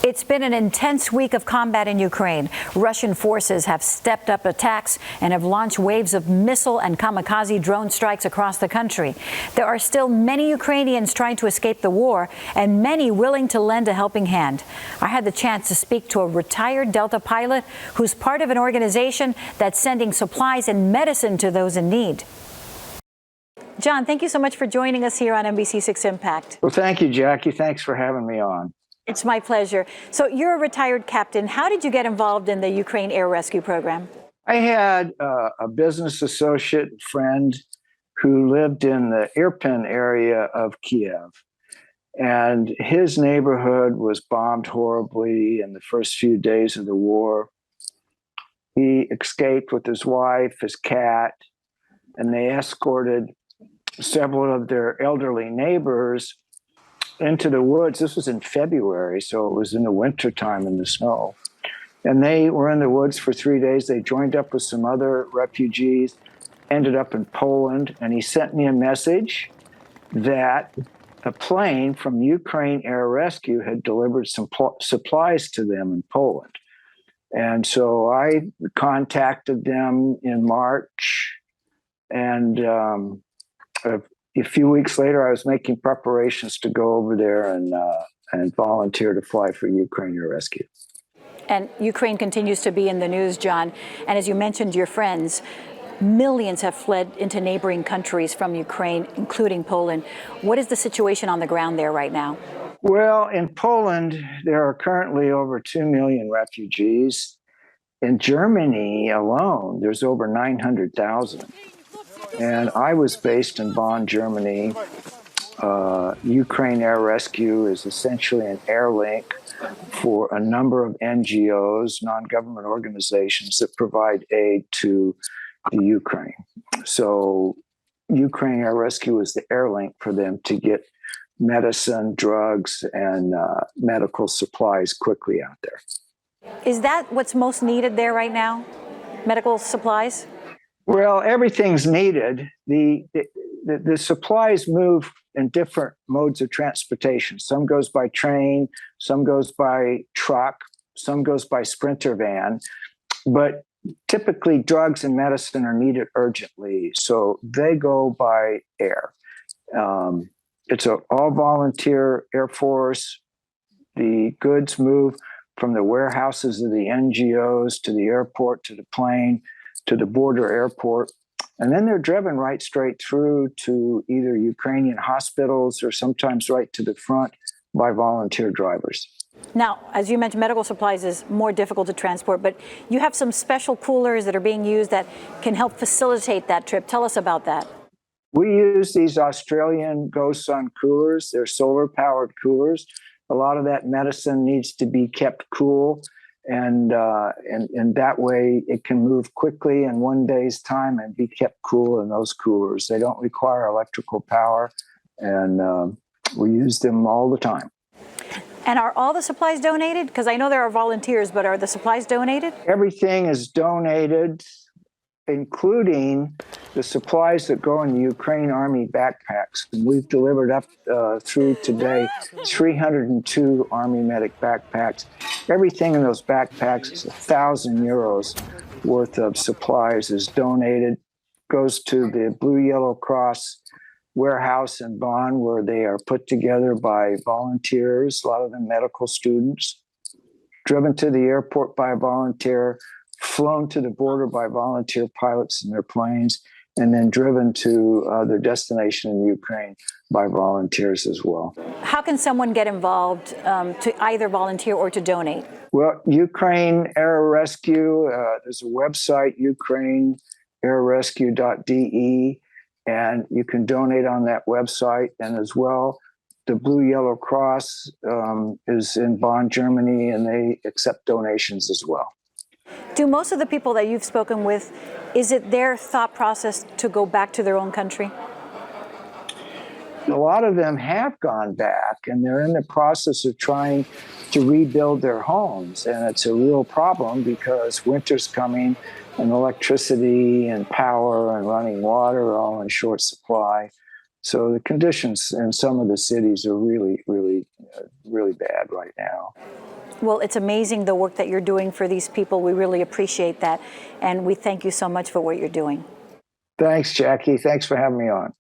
It's been an intense week of combat in Ukraine. Russian forces have stepped up attacks and have launched waves of missile and kamikaze drone strikes across the country. There are still many Ukrainians trying to escape the war and many willing to lend a helping hand. I had the chance to speak to a retired Delta pilot who's part of an organization that's sending supplies and medicine to those in need. John, thank you so much for joining us here on NBC6 Impact. Well, thank you, Jackie. Thanks for having me on. It's my pleasure. So you're a retired captain. How did you get involved in the Ukraine Air Rescue Program? I had a business associate friend who lived in the Irpin area of Kiev. And his neighborhood was bombed horribly in the first few days of the war. He escaped with his wife, his cat, and they escorted several of their elderly neighbors into the woods. This was in February, so it was in the wintertime in the snow. And they were in the woods for 3 days. They joined up with some other refugees, ended up in Poland, and he sent me a message that a plane from Ukraine Air Rescue had delivered some supplies to them in Poland. And so I contacted them in March, and a few weeks later, I was making preparations to go over there and volunteer to fly for Ukraine Air Rescue. And Ukraine continues to be in the news, John. And as you mentioned, your friends, millions have fled into neighboring countries from Ukraine, including Poland. What is the situation on the ground there right now? Well, in Poland, there are currently over 2 million refugees. In Germany alone, there's over 900,000. And I was based in Bonn, Germany. Ukraine Air Rescue is essentially an air link for a number of NGOs, non-government organizations that provide aid to the Ukraine. So Ukraine Air Rescue is the air link for them to get medicine, drugs, and medical supplies quickly out there. Is that what's most needed there right now? Medical supplies? Well, everything's needed. The supplies move in different modes of transportation. Some goes by train, some goes by truck, some goes by sprinter van. But typically, drugs and medicine are needed urgently, so they go by air. It's an all-volunteer Air Force. The goods move from the warehouses of the NGOs to the airport, to the plane, to the border airport, and then they're driven right straight through to either Ukrainian hospitals or sometimes right to the front by volunteer drivers. Now, as you mentioned, medical supplies is more difficult to transport, but you have some special coolers that are being used that can help facilitate that trip. Tell us about that. We use these Australian Go Sun coolers. They're solar-powered coolers. A lot of that medicine needs to be kept cool. And that way it can move quickly in 1 day's time and be kept cool in those coolers. They don't require electrical power, and we use them all the time. And are all the supplies donated? Because I know there are volunteers, but are the supplies donated? Everything is donated, including the supplies that go in the Ukraine Army backpacks. And we've delivered up through today 302 Army medic backpacks. Everything in those backpacks is 1,000 euros worth of supplies is donated, goes to the Blue Yellow Cross warehouse in Bonn, where they are put together by volunteers, a lot of them medical students, driven to the airport by a volunteer, flown to the border by volunteer pilots in their planes, and then driven to their destination in Ukraine by volunteers as well. How can someone get involved to either volunteer or to donate? Well, Ukraine Air Rescue, there's a website, ukraineairrescue.de, and you can donate on that website. And as well, the Blue Yellow Cross is in Bonn, Germany, and they accept donations as well. Do most of the people that you've spoken with, is it their thought process to go back to their own country? A lot of them have gone back, and they're in the process of trying to rebuild their homes. And it's a real problem because winter's coming, and electricity and power and running water are all in short supply. So the conditions in some of the cities are really, really, really bad right now. Well, it's amazing the work that you're doing for these people. We really appreciate that. And we thank you so much for what you're doing. Thanks, Jackie. Thanks for having me on.